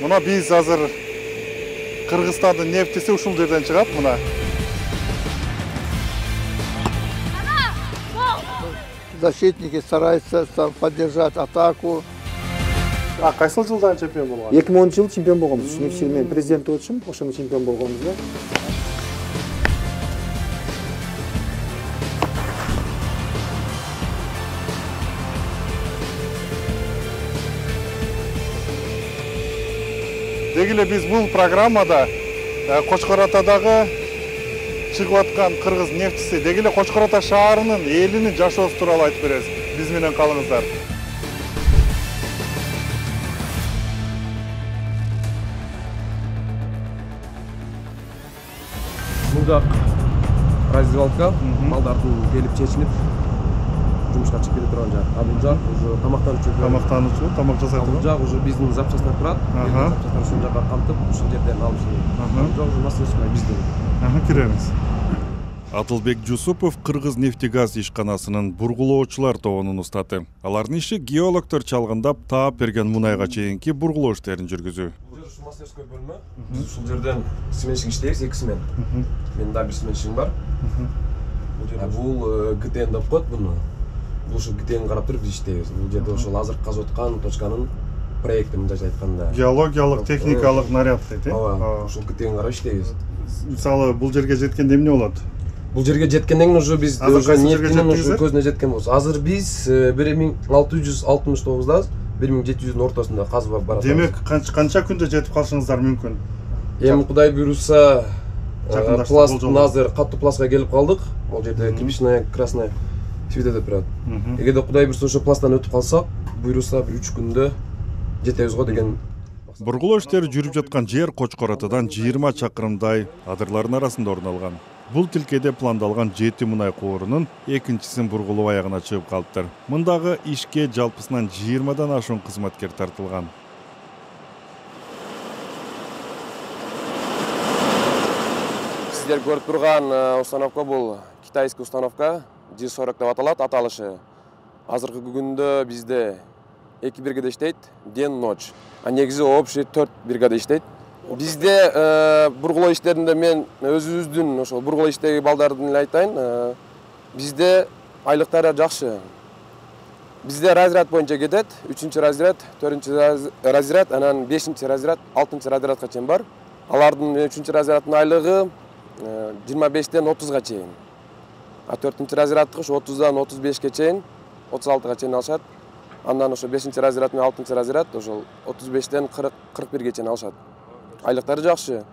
Мына биз азыр Кыргызстандын нефтиси ушул жерден чыгат, мына. Защитники стараются поддержать атаку. Кайсыл жылдан чемпион болгон? 2010 жыл чемпион болгонбуз. Нефть мен президент болчумун, ошондо чемпион болгонбуз да. Деги эле биз бул программада Кочкор Атадагы чыгып аткан кыргыз нефтиси, деги эле Кочкор Ата шаарынын элинин жашоосу тууралуу айтып беребиз. Биз менен калыңыздар. Мурдак раздевалка, малдардын келип чечинип жумушка чыгып келе турган жак. А бул жак уже тамактануучу, тамак жасайт. Бул жак уже биздин запчастар турат. Запчастар ушул жакка камтып, ушул жерден алып келет. Бул жак уже мастерская биздин. Киребиз. Атылбек Жусупов Кыргыз нефтегаз ишканасынын бургулоочулар тобунун устаты. Алардын иши геологдор чалгындап таап берген мунайга чейинки бургулоо иштерин жүргүзүү. Ушул мастерская бөлмө. Биз ушул жерден сменщик иштейбиз, 2 смен. Менин да 1 сменщигим бар. Бул ГТН деп коет буну. Бул ушул ГТН карап туруп биз иштейбиз. Бул жерде ошол азыр казып аткан точканын проекти мындайча айтканда. Геологиялык, техникалык наряд дейт, э? Ооба, ушул ГТН карап иштейбиз. Мисалы, бул жерге жеткенде эмне болот? Бул жерге жеткенден кийин уже биз уже нефтинин уже көзүнө жеткен болбуз. Азыр биз 1669дабыз, 1700дүн ортосунда казып баратабыз. Демек, канча күндө жетип калышыңыздар мүмкүн? Эми Кудай буйруса, пласттын азыр катуу пластка келип калдык. Ал жерде кирпичная, красная цвета деп турат. Эгерде Кудай буйруса ошо пласттан өтүп калсак, буйруса 3 күндө жетебиз го деген. Бургулоо иштери жүрүп жаткан жер Кочкор Атадан 20 чакырымдай адырлардын арасында орун алган. Бул тилкеде пландалган 7 мунай коорунун экинчисин бургулоо аягына чыгып калыптыр. Мындагы ишке жалпысынан 20дан ашуун кызматкер тартылган. Сиздер көрүп турган установка бул китайский установка, G40 деп аталат, аталышы. Азыркы күндө бизде 2 бригада иштейт, ден-ночь. А негизи общий 4 бригада иштейт. Бизде бургулоо иштеринде мен өзүбүздүн ошол бургулоо иштеги балдардын эле айтайын. Бизде айлыктар жакшы. Бизде разряд боюнча кетет. 3-разряд, 4-разряд, анан 5-разряд, 6-разрядка чейин бар. Алардын 3-разряддын айлыгы 25ден 30га чейин. А 4-разряддыкы ошо 30дан 35ке чейин, 36га чейин алышат. Андан ошо 5-разряд менен 6-разряд ошол 35ден 41ге чейин алышат. Айлыктары жакшы.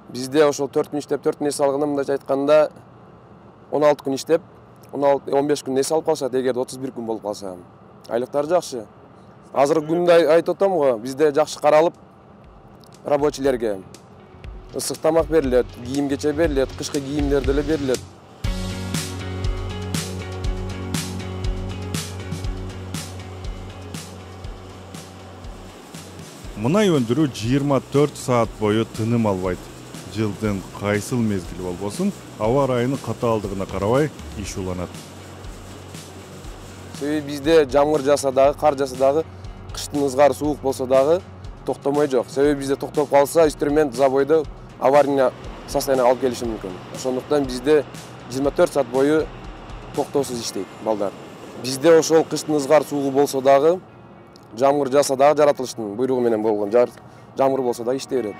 Бизде ошол 4 күн иштеп, 4 күн эс алганда мындайча айтканда 16 күн иштеп, 15 күн эс алып калышат, эгерде 31 күн болуп калса. Айлыктары жакшы. Азыркы күндө айтып атам го, бизде жакшы каралып рабочийлерге ысык тамак берилет, кийим-кече берилет, кышкы кийимдер деле берилет. Мунай өндүрүү 24 саат бою тыным албайт. Жылдын кайсыл мезгили болбосун, аба ырайынын катаалдыгына карабай иш уланат. Себеби бизде жамгыр жаса дагы, кар жаса дагы, кыштын ызгары суук болсо дагы токтомой жок. Себеби бизде токтоп калса, инструмент забойдо аварийный состояние алып келиши мүмкүн. Ошондуктан бизде 24 саат бою токтоосуз иштейт балдар. Бизде ошол кыштын ызгар суугу болсо дагы, жамгыр жаса дагы жаратылыштын буйругу менен болгон. Жамгыр болсо дагы иштей берет.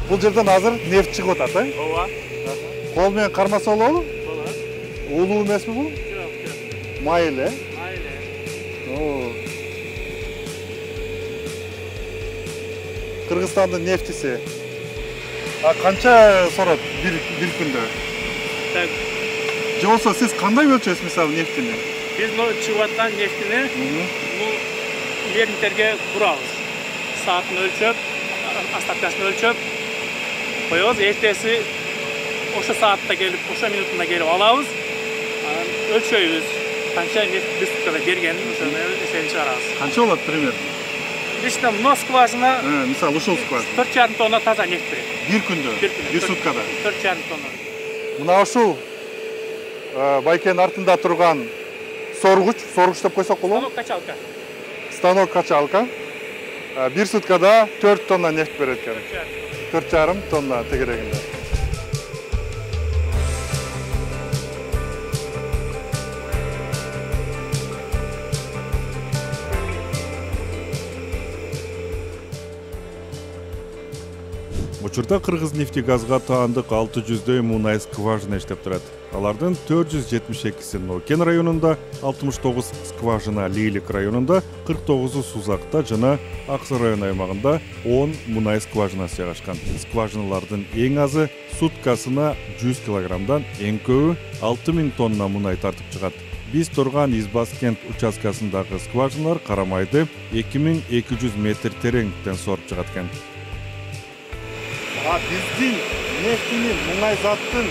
Бул жерден азыр нефт чыгып атат, э? Ооба. Кол менен кармаса болобу? Болот. Уулуу эмеспи бул? Жок. Майыл, э? Майыл. Кыргызстандын нефтиси. Канча сорот бир күндө? Так. Же болсо сиз кандай өлчөсүз мисалы нефтини? Биз чыгып аткан нефтини бул ленттерге курабыз. Саатын өлчөп, остаткасын өлчөп коебуз. Эртеси ошо саатта келип, ошо минутунда келип алабыз. Өлчөйбүз. Канча нефт бирстикада бергенин ошону эсебин чыгарабыз. Канча болот примерно? лично мына скважина Мисалы ушул скважина 4,5 тонна таза нефть берет. бир күндө, бир суткада. 4,5 тонна. Мына ушул байкенин артында турган соргуч деп койсок болобу? Качалка. Станок качалка. Бир суткада 4 тонна нефть берет экен. 4,5 тонна тегерегинде. Учурда Кыргыз нефтегазга таандык 600дөй мунай скважина иштеп турат. Алардын 472си Нокен районунда, 69 скважина Лейлик районунда, 49-у Сузакта жана Аксы район аймагында 10 мунай скважинасы жайгашкан. Скважиналардын эң азы суткасына 100 килограммдан, эң көбү 6000 тонна мунай тартып чыгат. Биз турган Избаскент участкасындагы скважиналар карамайды 2200 метр тереңдиктен соруп чыгат экен. Биздин нефтинин, мунай заттын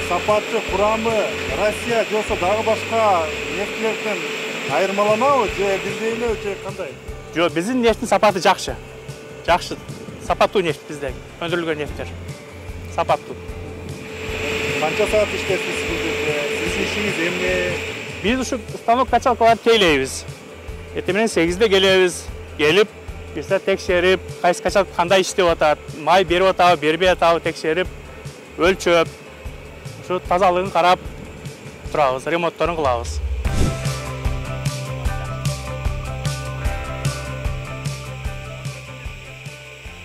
сапаты, курамы Россия жоксо дагы башка нефтилерден айырмаланабы же бизде эле же кандай? Жок, биздин нефттин сапаты жакшы. Жакшы. Сапаттуу нефт бизде. Өндүрүлгөн нефттер. Сапаттуу. Канча саат иштейсиз бул жерде? Сиздин ишиңиз эмне? Биз ушу станок качалкаларды тейлейбиз. Эртең менен 8-де келебиз. Келип, бизде текшерип, кайсы качалка кандай иштеп атат, май берип атабы, бербей атабы текшерип, өлчөп, ушу тазалыгын карап турабыз, ремонтторун кылабыз.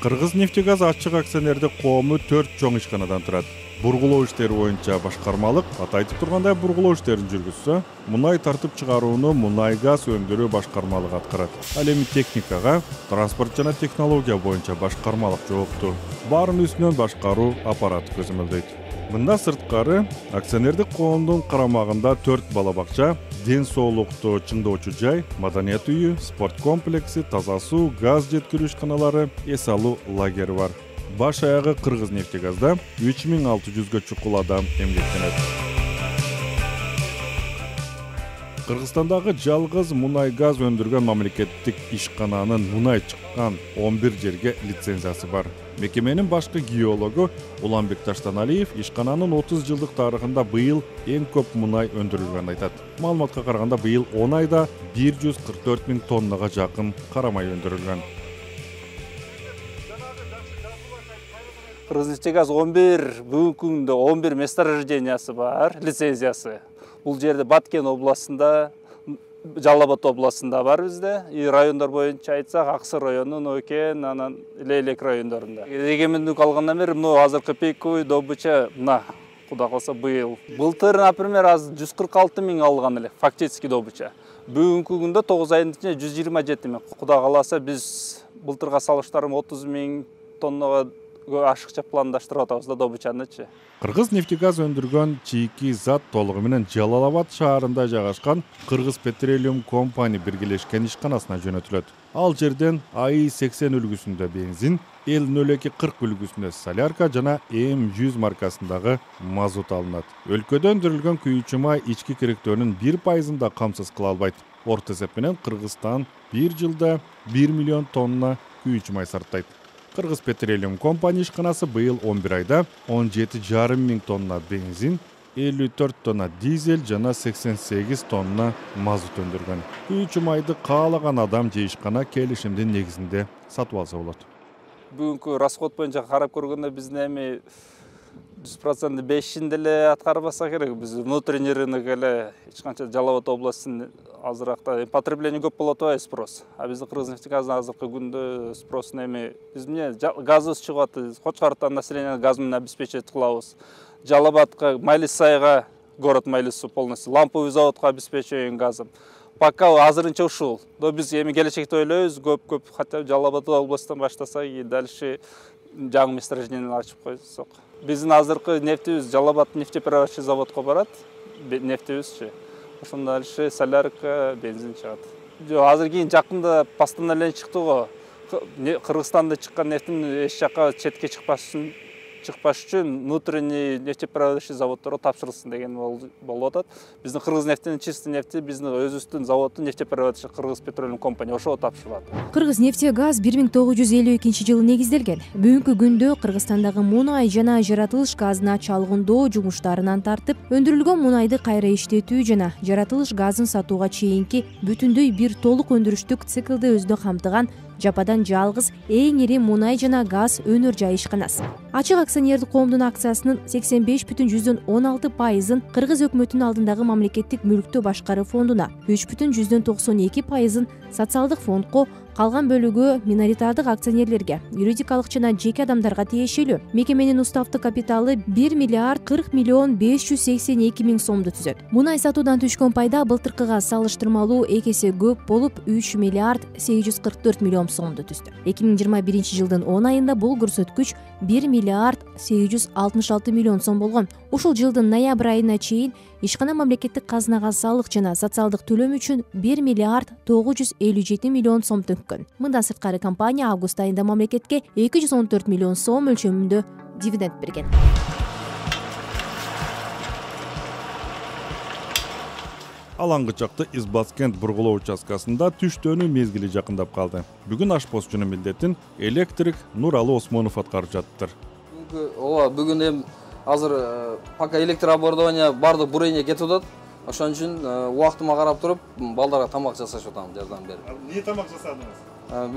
Кыргыз нефтегаз ачык акционердик коому 4 чоң ишканадан турат. Бургулоо иштери боюнча башкармалык, атайтып тургандай бургулоо иштерин жүргүзсө, мунай тартып чыгарууну мунай газ өндүрүү башкармалыгы аткарат. Ал эми техникага, транспорт жана технология боюнча башкармалык жоопту. Баарын үстүнөн башкаруу аппараты көзөмөлдөйт. Мында сырткары акционердик коомдун карамагында 4 бала бакча, ден соолукту чыңдоочу жай, маданият үйү, спорт комплекси, таза суу, газ жеткирүү ишканалары, эс алуу лагери бар. Баш аягы Кыргыз нефтегазда 3600гө чукул адам эмгектенет. Кыргызстандагы жалгыз мунай газ өндүргөн мамлекеттик ишкананын мунай чыккан 11 жерге лицензиясы бар. Мекеменин башкы геологу Уланбек Таштаналиев ишкананын 30 жылдык тарыхында быйыл эң көп мунай өндүрүлгөнүн айтат. Маалыматка караганда быйыл 10 айда 144 000 тоннага жакын карамай өндүрүлгөн. Кыргыз нефтегаз 11 бүгүнкү күндө 11 месторождениясы бар, лицензиясы. Бул жерде Баткен областында, Жалал Абад областында бар bizde. Райондар боюнча айтсак, Аксы району, Нокен, анан Лейлек райондорунда. Эгемендик алгандан бери мына азыркы пиковый добыча мына Кудай калса быйыл. Былтыр, например, аз 146 000 алган эле, фактически добыча. Бүгүнкү күндө 9 айдын ичинде 127 000. Кудай каласа биз былтырга салыштарым 30 000 тоннага ашыкча пландаштырып атабыз да добычанычы. Кыргыз нефтегаз өндүргөн чийки зат толугу менен Жалал Абад шаарында жайгашкан Кыргыз Petroleum Company биргелешкен ишканасына жөнөтүлөт. Ал жерден АИ-80 үлгүсүндө бензин, L0240 үлгүсүндө солярка жана М100 маркасындагы мазут алынат. Өлкөдө өндүрүлгөн күйүүчү май ички керектөөнүн 1% да камсыз кыла албайт. Орто эсеп менен Кыргызстан 1 жылда 1 миллион тонна күйүүчү май сарптайт. Кыргыз Petroleum Company ишканасы быйыл 11 айда 17,5 миң тонна бензин, 54 тонна дизель жана 88 тонна мазут өндүргөн. Күйүүчү майды каалаган адам же ишкана келишимдин негизинде сатып алса болот. Бүгүнкү расход боюнча карап көргөндө биздин эми 100% 5-ин деле аткарбаса керек. Биз внутренний рынок эле эч канча Жалал Абад областынын азыракта потребление көп болот атабайбы, спрос. А биздин Кыргыз нефтегазынын азыркы күндө спросун эми биз эмне газыбыз чыгып атат, Кочкардан население газ менен обеспечить кылабыз. Жалал Абадка, Майлисайга, город Майлису полностью, ламповый заводко обеспечиваем газом. Пока азырынча ушул. Но биз эми келечекте ойлойбуз, көп хотя бы Жалал Абад областынан баштасак и дальше жаңы месторождение ачып койсок. Биздин азыркы нефтибиз Жалал Абад нефтеперерабатывающий заводко барат, нефтибизчи. Ошондо дальше солярка, бензин чыгат. Азыр кийин жакында постановление чыкты го. Кыргызстанда чыккан нефтин эч жакка четке чыкпаш үчүн чыкпаш үчүн внутренний нефтеперерабатывающий заводдорго тапшырылсын деген болуп атат. Биздин Кыргыз нефтинин чистый нефти биздин өзүбүздүн заводдун нефтеперерабатывающий Кыргыз Petroleum Company ошого тапшырылат. Кыргыз-нефтегаз 1952-жылы негизделген. Бүгүнкү күндө Кыргызстандагы мунай жана жаратылыш газына чалгындоо жумуштарынан тартып, өндүрүлгөн мунайды кайра иштетүү жана жаратылыш газын сатууга чейинки бүтүндөй бир толук өндүрүштүк циклды өздө камтыган жападан жалгыз эң ири мунай жана газ өнөр жай ишканасы. Ачык акционердик коомдун акциясынын 85,16%-ын Кыргыз өкмөтүнүн алдындагы мамлекеттик мүлктү башкаруу фондуна, 3,92%-ын социалдык фондко, калган бөлүгү миноритардык акционерлерге, юридикалык жана жеке адамдарга тиешелүү. Мекеменин уставдык капиталы 1 миллиард 40 миллион 582 миң сомду түзөт. Мунай сатуудан түшкөн пайда былтыркыга салыштырмалуу 2 эсе көп болуп 3 миллиард 844 миллион сомду түздү. 2021-жылдын 10 айында бул көрсөткүч 1 миллиард 866 миллион сом болгон. Ушул жылдын ноябрь айына чейин ишкана мамлекеттик казынага салык жана социалдык төлөм үчүн 1 миллиард 957 миллион сом төккөн. Мындан сырткары компания август айында мамлекетке 214 миллион сом өлчөмүндө дивиденд берген. Алаңгычакты Избаскент бургулоо участкасында түштөөнүн мезгили жакындап калды. Бүгүн ашпозчунун милдетин электрик Нуралы Осмонов аткарып жатыптыр. Бүгүн эми азыр пока электрооборудование бардык бурение кетип атат. Ошон үчүн убактыма карап туруп, балдарга тамак жасашып атам, жардам берип. Эмне тамак жасадыңыз?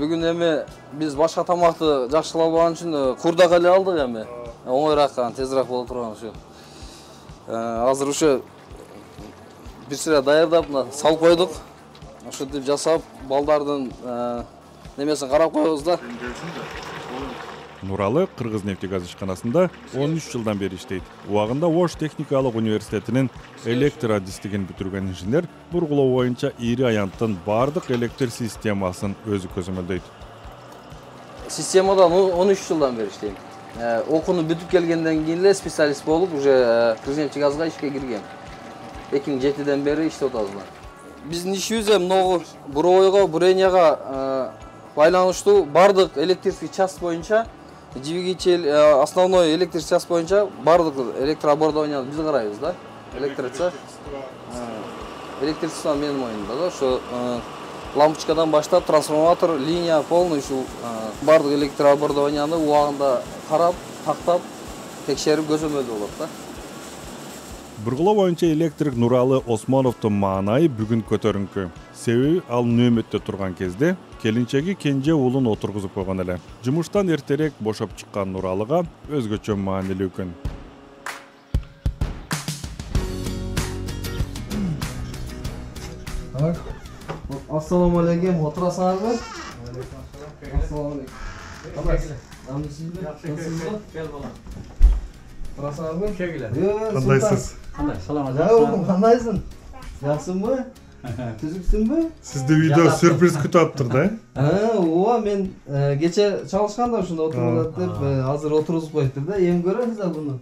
Бүгүн эми биз башка тамакты жакшылап алган үчүн курдак эле алдык эми. Оңойраак, тезирээк боло турган ушу. Азыр ушу бир сыра даярдап, салып койдук. Ошентип жасап, балдардын немесин карап коебуз да. Нуралы Кыргыз-нефтегаз ишканасында 13 жылдан бери иштейт. Убагында Ош техникалык университетинин электроадистигин бүтүргөн инженер бургулоо боюнча ири аянттын бардык электр системасын өзү көзөмөлдөйт. Системадан 13 жылдан бери иштейм. Окууну бүтүп келгенден кийин эле специалист болуп, уже Кыргыз-нефтегазга ишке киргем. 2007-ден бери иштеп атабыз. Биздин ишибиз могу буровойго, буренияга байланыштуу бардык электрический час боюнча, двигатель, основной электрический час боюнча бардык электрооборудованияны биз карайбыз да. Электричество менин моюнумда да. Ошо лампочкадан баштап трансформатор, линия полный ушул бардык электрооборудованияны убагында карап, тактап, текшерип көзөмөлдөө болот да. Бургулоо боюнча электрик Нуралы Осмоновдун маанайы бүгүн көтөрүңкү. Себеби ал нөөмөттө турган кезде келинчеги кенже уулун отургузуп койгон эле. Жумуштан эртерээк бошоп чыккан Нуралыга өзгөчө маанилүү күн. Assalomu alaykum, o'tirasizmi? Assalomu alaykum. Kel bolam. O'tirasizmi? Кандайсыз? Qandaysiz? Yaxshimi? Tuzuksunmi? Sizde video sürpriz күтүптүр да? Men kecha çalışkanda ушунда отуруп атат деп азыр отургузуп коюптур да. Эми көрөсүз буну.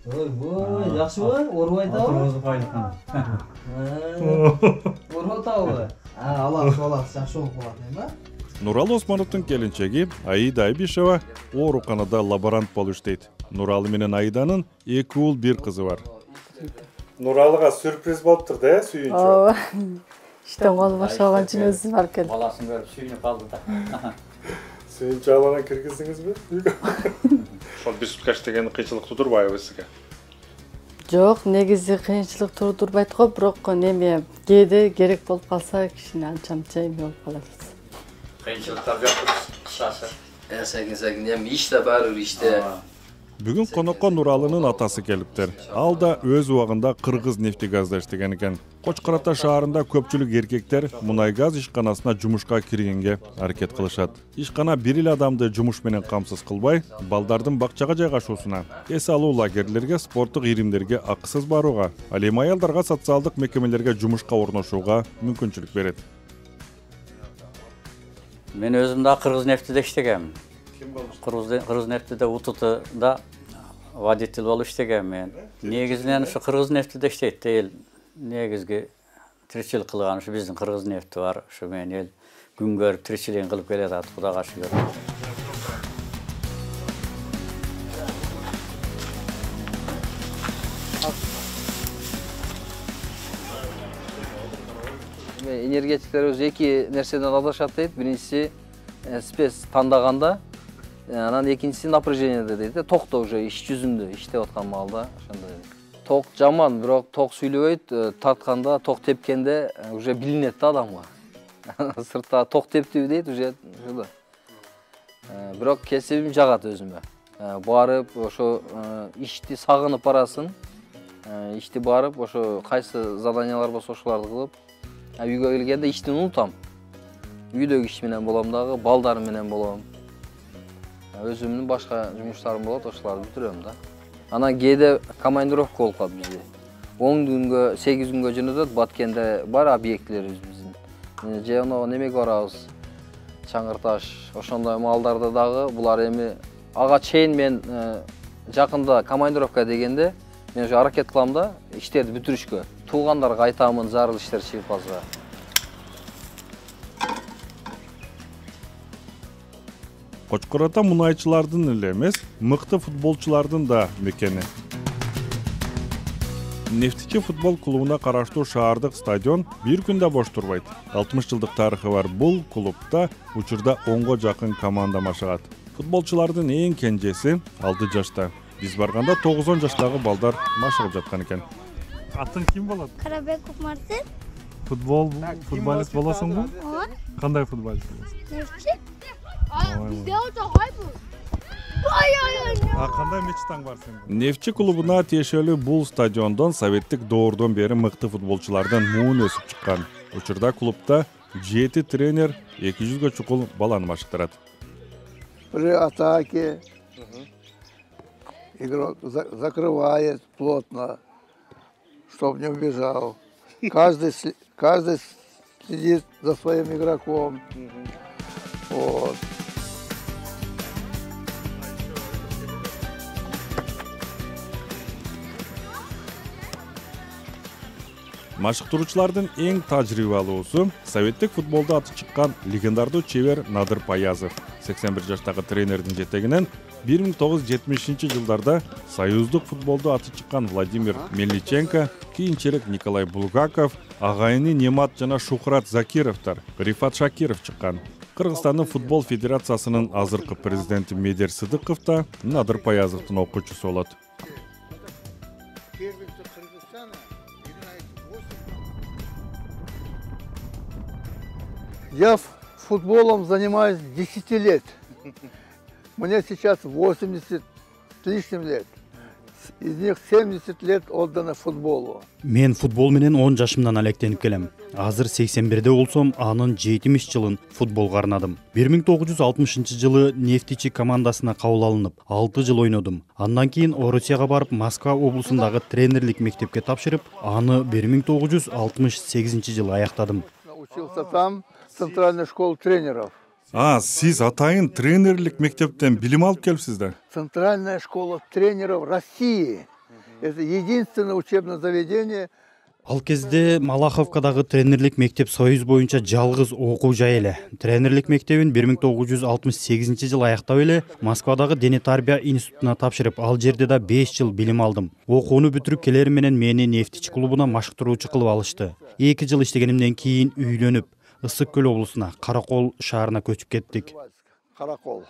Voy, yaxshimi? O'rbaytabы? Отургузуп айткан. O'rbatабы? Алабыз, жакшы болуп калат эми. Нуралы Осмоновдун келинчеги Аида Айбишева ооруканада лаборант болуп иштейт. Нуралы менен Аиданын 2 уул 1 кызы бар. Нуралыга сюрприз болуптур да, сүйүнчү. Ооба. Иштен кол бошогон үчүн өзү барып келди. Баласын көрүп сүйүнүп калды да. Сүйүнчү алана киргиздиңизби? Ошол бизге деген кыйынчылык тудурбайбы сизге? Жок, негизи кыйынчылык тудурбайт го, бирок неме кээде керек болуп калса кичине анча-мынча эме болуп калат. Кыйынчылыктар жок, кысасы. Сәкин эми иште баары бир иште. Бүгүн конокко Нуралынын атасы келиптир. Ал да өз убагында Кыргыз-нефтегазда иштеген экен. Кочкор Ата шаарында көпчүлүк эркектер мунай газ ишканасына жумушка киргенге аракет кылышат. Ишкана бир эле адамды жумуш менен камсыз кылбай, балдардын бакчага жайгашуусуна, эс алуу лагерлерге, спорттук иримдерге акысыз барууга, ал эми аялдарга социалдык мекемелерге жумушка орношууга мүмкүнчүлүк берет. Мен өзүм да Кыргыз-нефтиде иштегем. Кыргыз-нефтиде УТТда водитель болуп иштегем мен. Негизинен ушу Кыргыз-нефтиде иштейт эл. Негизги тиричилик кылган ушу биздин Кыргыз-нефти бар. Ушу мен эл күн көрүп тиричилигин кылып келе жатат, Кудайга шүгүр. энергетиктер өзү эки нерседен адашат дейт. Биринчиси спец тандаганда, анан экинчиси напряжениеде дейт. Токто уже иш жүзүндө иштеп аткан маалда ошондой. Ток жаман, бирок ток сүйлөбөйт, тартканда, ток тепкенде уже билинет да адамга. Сыртта ток тептиби дейт уже ошондо. Бирок кесибим жагат өзүмө. Барып ошо ишти сагынып барасың. Ишти барып ошо кайсы заданиялар болсо ошолорду кылып, үйгө келгенде ишти унутам. Үйдөгү иш менен болом дагы, балдарым менен болом. Өзүмдүн башка жумуштарым болот, ошолорду бүтүрөм да. Анан кээде командировка болуп калат бизде. 10 күнгө, 8 күнгө жөнөтөт, Баткенде бар объектилерибиз биздин. Же оно немеге барабыз? Чаңырташ, ошондой маалдарда дагы булар эми ага чейин мен жакында командировка дегенде мен уже аракет кылам да иштерди бүтүрүшкө. Туугандарга айтамын зарыл иштер чыгып калса. Кочкор ата мунайчылардын эле эмес, мыкты футболчулардын да мекени. Нефтичи футбол клубуна караштуу шаардык стадион бир күндө бош турбайт. 60 жылдык тарыхы бар бул клубда учурда 10го жакын команда машыгат. Футболчулардын эң кенжеси 6 жашта. Биз барганда 9-10 жаштагы балдар машыгып жаткан экен. Атың ким болот? Карабеков Мартин. Футболист болосуңбу? Ооба. Кандай футболист болосуң? Нефтчи. Бизде өтө кайбы? Кандай мечтаң бар сенин? Нефтчи клубуна тиешелүү бул стадиондон советтик доордон бери мыкты футболчулардын муун өсүп чыккан. Учурда клубда 7 тренер 200гө чукул баланы машыктырат. При атаке игрок закрывает плотно, чтобы не убежал. Каждый следит за своим игроком. Вот. Машыктыруучулардын эң тажрыйбалуусу советтик футболдо аты чыккан легендардуу чебер Надыр Паязов. 81 жаштагы тренердин жетегинен 1970 жылдарда союздук футболдо аты чыккан Владимир Мельниченко, кийинчерээк Николай Булгаков, агайыны Немат жана Шухрат Закировдор, Рифат Шакиров чыккан. Кыргызстандын футбол федерациясынын азыркы президенти Медер Сыдыков да Надыр Паязовдун окуучусу болот. Я футболом занимаюсь 10 лет. Мне сейчас 80 с лишним лет. Из них 70 лет отдано футболу. Мен футбол менен 10 жашымдан алектенип келем. Азыр 81де болсом, анын 70 жылын футболго арнадым. 1960 жылы Нефтичи командасына кабыл алынып, 6 жыл ойнодум. Андан кийин Орусияга барып, Москва облусундагы тренерлик мектепке тапшырып, аны 1968 жылы аяктадым. Учился там, в центральной школе тренеров. Сиз атайын тренерлик мектептен билим алып келипсиз да? Центральная школа тренеров России. Это единственное учебное заведение. Ал кезде Малаховкадагы тренерлик мектеп Союз боюнча жалгыз окуу жай эле. Тренерлик мектебин 1968 жылы аяктап эле Москвадагы дене тарбия институтуна тапшырып, ал жерде да 5 жыл билим алдым. Окууну бүтүрүп келери менен мени Нефтичи клубуна машыктыруучу кылып алышты. 2 жыл иштегенимден кийин үйлөнүп, Ысык көл облусуна, Каракол шаарына көчүп кеттик. Каракол.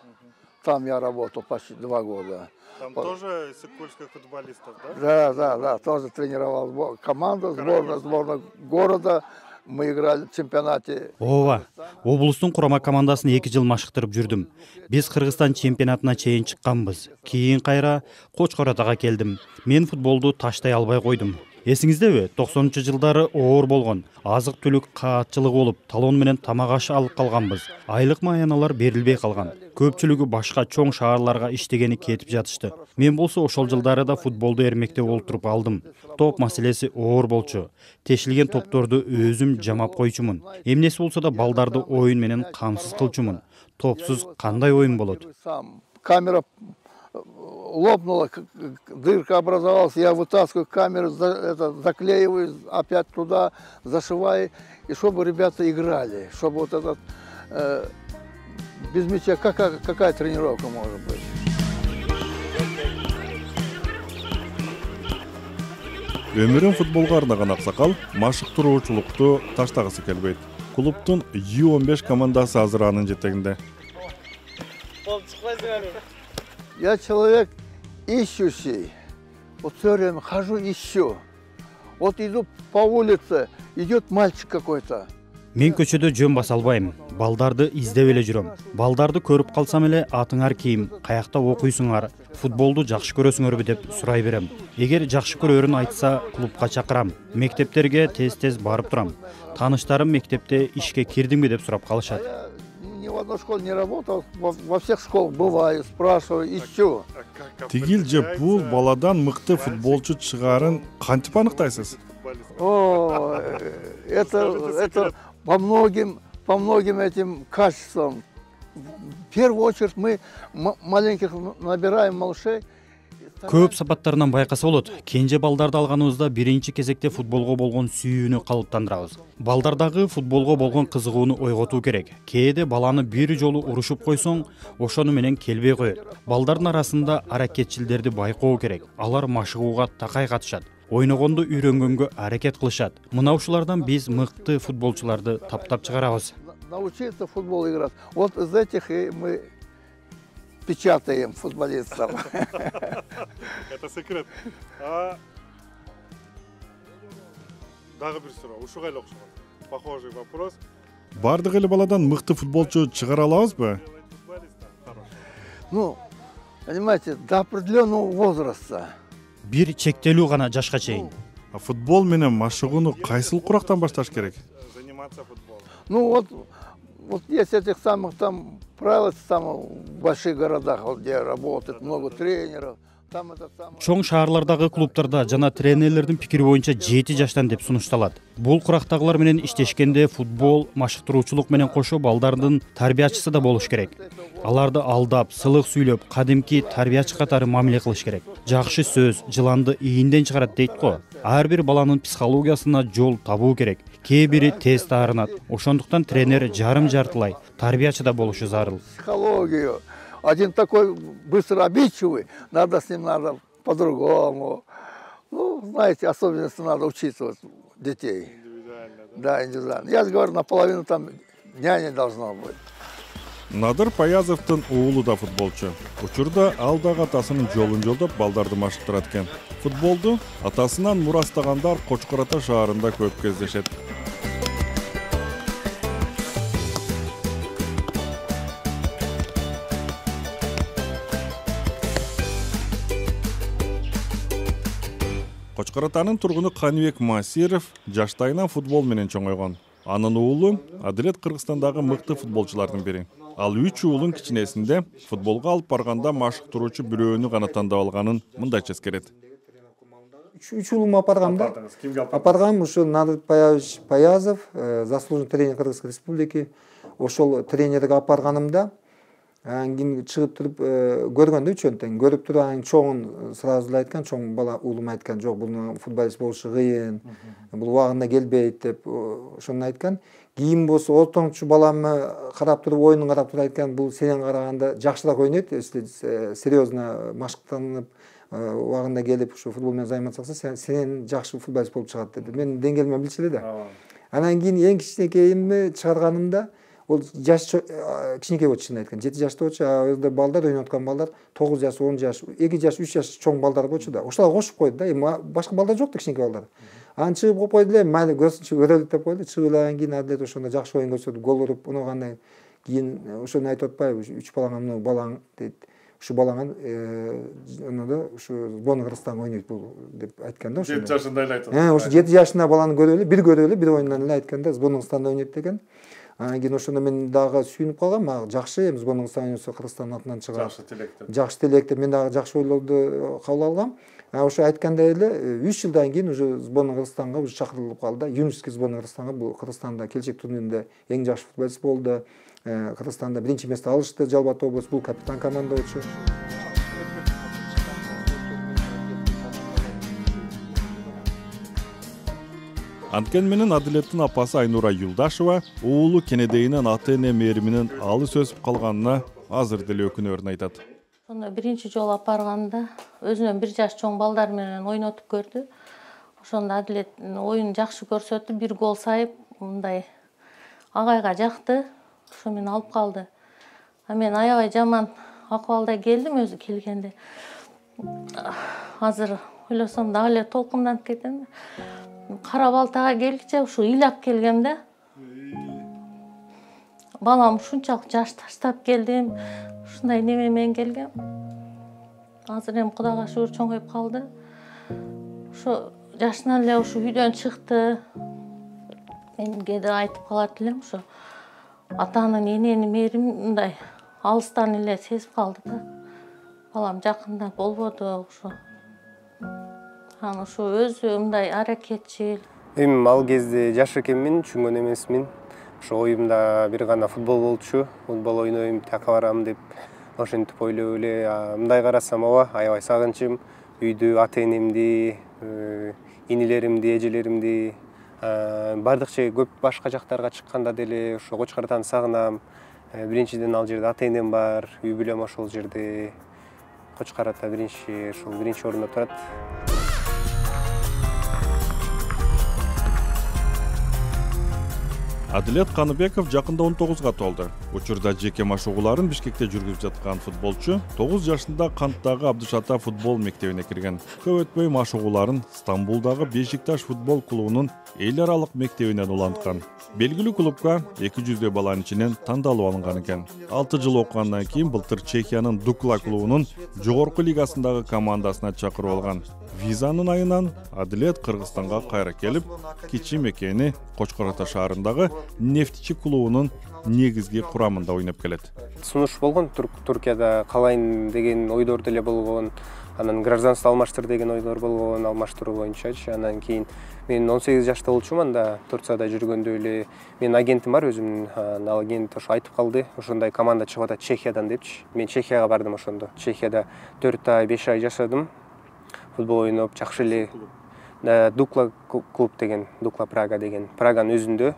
Там я работал почти 2 года. Там тоже исыккольских футболистов, да? Да, тоже тренировал команду, сборную города. Мы играли в чемпионате. Ооба, облустун курама командасын 2 жыл машыктырып жүрдүм. Биз Кыргызстан чемпионатына чейин чыкканбыз. Кийин кайра Кочкор атага келдим. Мен футболду таштай албай койдум. Эсиңиздеби, 90-жылдары оор болгон, азык-түлүк каатчылык болуп, талон менен тамак ашы алып калганбыз. Айлык маяналар берилбей калган. Көпчүлүгү башка чоң шаарларга иштегени кетип жатышты. Мен болсо ошол жылдары да футболду эрмектеп олтуруп алдым. Топ маселеси оор болчу. Тешилген топторду өзүм жамап койчумун. Эмнеси болсо да балдарды оюн менен камсыз кылчумун. Топсуз кандай оюн болот? Камера лопнула, дырка образовалась, я вытаскиваю камеру, заклеиваю опять туда, зашиваю, и чтобы ребята играли, чтобы вот этот без мяча какая тренировка может быть? Өмүрүн футболго арнаган аксакал машыктыруучулукту таштагысы келбейт. Клубтун U15 командасы азыр анын жетегинде. Я человек ищущий. Вот все время хожу, ищу. Вот иду по улице, идет мальчик какой-то. Мен көчөдө жөн баса албайм. Балдарды издеп эле жүрөм. Балдарды көрүп калсам эле атыңар кийим, каякта окуйсуңар, футболду жакшы көрөсүңөрбү деп сурай берем. Эгер жакшы көрөрүн айтса, клубка чакырам. Мектептерге тез-тез барып турам. Тааныштарым мектепте ишке кирдимби деп сурап калышат. Ни в одной школе не работал, во всех школах бываю, спрашиваю, ищу. Тигил же бул баладан мыкты футболчу чыгарын кантип аныктайсыз? О, это по многим этим качествам. В первую очередь мы маленьких набираем малышей. Көп сапаттарынан байкаса болот. Кенже балдарды алганыбызда биринчи кезекте футболго болгон сүйүүнү калыптандырабыз. Балдардагы футболго болгон кызыгууну ойготуу керек. Кээде баланы бир жолу урушуп койсоң, ошону менен келбей коет. Балдардын арасында аракетчилдерди байкоо керек. Алар машыгууга такай катышат. Ойногонду үйрөнгөнгө аракет кылышат. Мына ушулардан биз мыкты футболчуларды таптап чыгарабыз. Научиться в футбол играть. Вот из этих и мы печатаем футболистов. Это секрет. Дагы бир суроо, ушуга эле окшогон. Похожий вопрос. Бардык эле баладан мыкты футболчу чыгара алабызбы? Ну, понимаете, до определенного возраста. Бир чектелүү гана жашка чейин. Футбол менен машыгууну кайсыл курактан башташ керек? Заниматься футболом. Ну вот есть этих самых там правил, в больших городах, вот, где работает много тренеров. Чоң шаарлардагы клубтарда жана тренерлердин пикири боюнча 7 жаштан деп сунушталат. Бул курактагылар менен иштешкенде футбол, машыктыруучулук менен кошо балдардын тарбиячысы да болуш керек. Аларды алдап, сылык сүйлөп, кадимки тарбиячы катары мамиле кылыш керек. Жакшы сөз жыланды ийинден чыгарат дейт го. Ар бир баланын психологиясына жол табуу керек. Кээ бири тез таарынат. Ошондуктан тренер жарым-жартылай тарбиячы да болушу зарыл. Психологию. Один такой быстро обидчивый, с ним надо по-другому. Ну, знаете, особенности надо учиться вот, детей. Индивидуально, да? Да, индивидуально. Я же говорю, наполовину там няня должна быть. Надыр Паязовдун уулу да футболчу. Учурда ал дагы атасынын жолун жолдоп балдарды машыктырат экен. Футболду атасынан мурастагандар Кочкор Ата шаарында көп кездешет. Кочкор Атанын тургуну Каныбек Масиров жаштайынан футбол менен чоңойгон. Анын уулу Адилет Кыргызстандагы мыкты футболчулардын бири. Ал 3 уулун кичинесинде футболго алып барганда машыктыруучу бирөөнү гана тандап алганын мындайча эскерет. 3 уулум апаргам ушу Надыр Паязов, заслуженный тренер Кыргызской республики. Ошол тренерге апарганымда кийин чыгып туруп көргөндө үчөөнтен көрүп туруп анын чоңун сразу эле айткан, чоң бала уулум айткан, жок бул футболист болушу кыйын, бул убагында келбейт деп ошону айткан. Кийин болсо ортоңчу баламы карап туруп, оюнун карап туруп айткан, бул сенен караганда жакшыраак ойнойт, если серьезно машыктанып убагында келип ушу футбол менен займатсакса, сенен жакшы футболист болуп чыгат деди. Мен деңгээлиме билчү эле да. Анан кийин эң кичинекейимди чыгарганымда ол жаш кичинекей болчу, чын айткан. 7 жашта болчу, өзүндө балдар ойноп аткан балдар 9 жаш, 10 жаш, 2 жаш, 3 жаш чоң балдар болчу да. Ошолорго кошуп койду да. Башка балдар жок да, кичинекей балдар. Анан чыгып коюп койду эле, майли көрсүнчү көрөлүк деп койду. Чыгып эленген кийин Адилет ошондо жакшы оюн көрсөтүп, гол уруп, унагандай кийин ошону айтып атпайбы, 3 балаңа мына балаң дейт. Ушу балаңан ушу сборный Кыргызстан ойнойт бул деп айткан да. 7 жашында эле айтып. Ошо 7 жашында баланы көрүп эле, бир оюндан эле айткан да, сборный Кыргызстанда ойнойт деген. Анан кийин ошондо мен дагы сүйүнүп калгам, мага жакшы эми сборный Кыргызстан ойносо Кыргызстандын атынан чыгат. Жакшы тилек деп мен дагы жакшы ойлорду кабыл алгам. Ошо айткандай эле 3 жылдан кийин уже сборный Кыргызстанга уже чакырылып калды. Юношеский сборный Кыргызстанга, бул Кыргызстанда келечек турниринде эң жакшы футболист болду. Кыргызстанда биринчи место алышты, Жалал Абад облусу, бул капитан команда болчу. Анткен менен Адилеттин апасы Айнура Юлдашева уулу кенедейинен ата-эне мээриминин алыс өсүп калганына азыр деле өкүнөрүн айтат. Сонда биринчи жолу апарганда өзүнөн 1 жаш чоң балдар менен ойнотуп көрдү. Ошондо Адилет оюн жакшы көрсөттү, 1 гол сайып, мындай агайга жакты. Ошо мени алып калды. А мен аябай жаман акыбалда келдим өзү келгенде. Азыр ойлосом дагы эле толкунданып кетем. Кара балтага келгиче ушу ыйлап келгем да. Балам ушунчалык жаш таштап келдим. Ушундай неме менен келгем. Азыр эми Кудайга шүгүр чоңоюп калды. Ошо жашынан эле ушу үйдөн чыкты. Мен кээде айтып калат элем ушу атанын эненин мээрин мындай алыстан эле сезип калды да. Балам жакында болбоду ушу. Анан ушу өзү мындай аракетчил. Эми ал кезде жаш экенмин, түшүнгөн эмесмин. Ошо оюмда бир гана футбол болчу. Футбол ойнойм, така барам деп ошентип ойлоп эле. Мындай карасам ооба, аябай сагынчым. Үйдү, ата-энемди, инилеримди, эжелеримди, бардыкча көп башка жактарга чыкканда деле ошо Кочкор атаны сагынам. Биринчиден ал жерде ата-энем бар, үй бүлөм ошол жерде. Кочкор ата биринчи орунда турат. Адилет Каныбеков жакында 19-га толду. Учурда жеке машыгууларын Бишкекте жүргүзүп жаткан футболчу 9 жашында Канттагы Абдышата футбол мектебине кирген. Көп өтпөй машыгууларын Стамбулдагы Бешикташ футбол клубунун эл аралык мектебинен уланткан. Белгилүү клубга 200 баланын ичинен тандалып алынган экен. 6 жыл окугандан кийин былтыр Чехиянын Дукла клубунун жогорку лигасындагы командасына чакырып алган. Визанын айынан Адилет Кыргызстанга кайра келип, кичи мекени Кочкор ата шаарындагы Нефтчи клубунун негизги курамында ойноп келет. Сунуш болгон Туркияда калайын деген ойдор деле болгон. Анан гражданство алмаштыр деген ойлор болгон, алмаштыруу боюнчачы. Анан кийин мен 18 жашта болчумун да, Турцияда жүргөндө эле менин агентим бар өзүмдүн. Агент ошо айтып калды, ошондой команда чыгып атат Чехиядан депчи. Мен Чехияга бардым ошондо. Чехияда 4 ай, 5 ай жашадым. Футбол ойноп, жакшы эле. Дукла клуб деген, Дукла Прага деген. Праганын өзүндө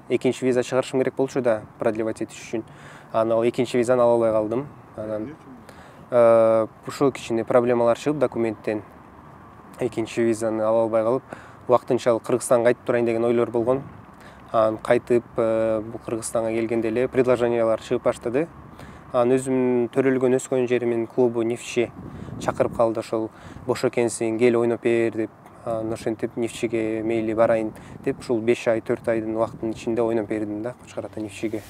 экинчи виза чыгарышым керек болчу да, продлевать этиш үчүн. Анан экинчи визаны ала албай калдым. Анан ушул кичине проблемалар чыгып документтен. Экинчи визаны ала албай калып, убактынчалык Кыргызстанга кайтып турайын деген ойлор болгон. Анан кайтып бул Кыргызстанга келгенде эле предложениялар чыгып баштады. Анан өзүм төрөлгөн өскөн жеримин клубу Нефтчи чакырып калды, ошол бош экенсиң, кел ойноп бер деп. Ошентип Нефтчиге мейли барайын деп ушул 5 ай, 4 айдын убактынын ичинде ойноп бердим да Кочкор ата Нефтчиге.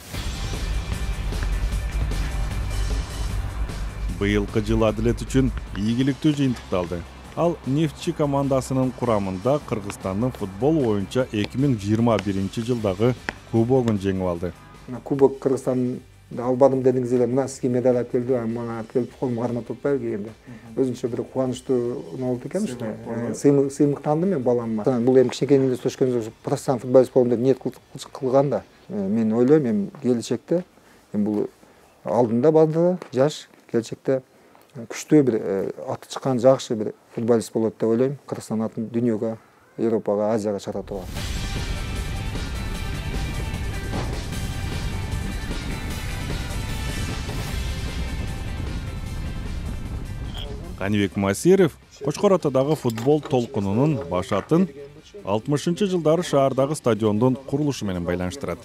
Быйылкы жыл Адилет үчүн ийгиликтүү жыйынтыкталды. Ал Нефтчи командасынын курамында Кыргызстандын футбол боюнча 2021 жылдагы кубогун жеңип алды. Кубок Кыргызстан албадым дедиңиз эле, мына сизге медаль алып келди, мага келип колум кармап атпайбы келгенде. Өзүнчө бир кубанычтуу болду экен ушундай. Сыймыктандым мен баламга. Бул эми кичинекейинде өскөндө профессионал футболист болом деп ниет кылган да. Мен ойлойм, эми келечекте бул алдында барды жаш, келечекте күчтүү бир аты чыккан жакшы бир футболист болот деп ойлойм. Кыргызстан атын дүйнөгө, Европага, Азияга чыгартууга. Канибек Масиров Кочкор атадагы футбол толкунунун башатын 60-жылдары шаардагы стадиондун курулушу менен байланыштырат.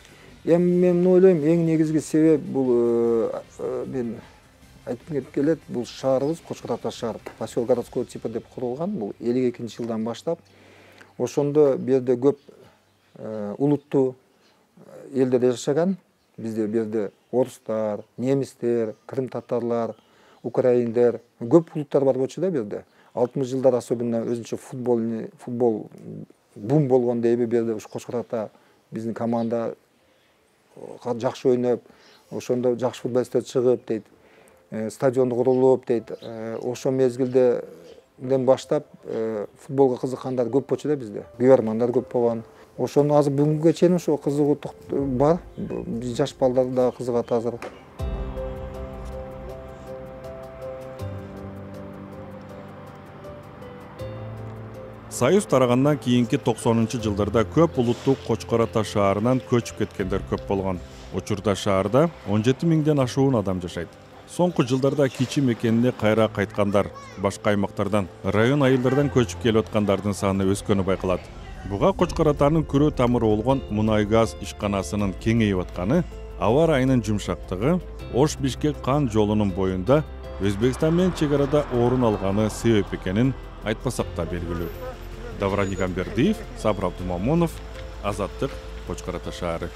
Эми мен ойлойм, эң негизги себеп бул мен айтып келет, бул шаарыбыз Кочкор ата шаар, поселок городского типа деп курулган, бул 52-жылдан баштап. Ошондо бу жерде көп улуттуу элдер жашаган. Бизде бу жерде орустар, немистер, крым татарлар, украиндер, көп улуттар бар болчу да бу жерде. 60-жылдар особенно өзүнчө футбол бум болгон дейби бу жерде ушу Кочкор ата биздин команда жакшы ойноп, ошондо жакшы футболисттер чыгып дейт. Стадионду курулуп дейт. Ошо мезгилден баштап футболго кызыккандар көп болчу да бизде. Күйөрмандар көп болгон. Ошону азыр бүгүнгө чейин ошо кызыгуу бар. Биз жаш балдар да кызыгат азыр. Союз тарагандан кийинки 90-жылдарда көп улуттуу Кочкор ата шаарынан көчүп кеткендер көп болгон. Учурда шаарда 17 миңден ашуун адам жашайт. Соңку жылдарда кичи мекенине кайра кайткандар, башка аймактардан, район айылдардан көчүп келип аткандардын саны өскөнү байкалат. Буга Кочкор Атанын күрөө тамыры болгон мунай газ ишканасынын кеңейип атканы, аба ырайынын жумшактыгы, Ош-Бишкек кан жолунун боюнда Өзбекстан менен чек арада орун алганы себеп экенин айтпасак да белгилүү. Давран Игамбердиев, Сабыр Абдумамонов, Азаттык, Кочкор Ата шаары.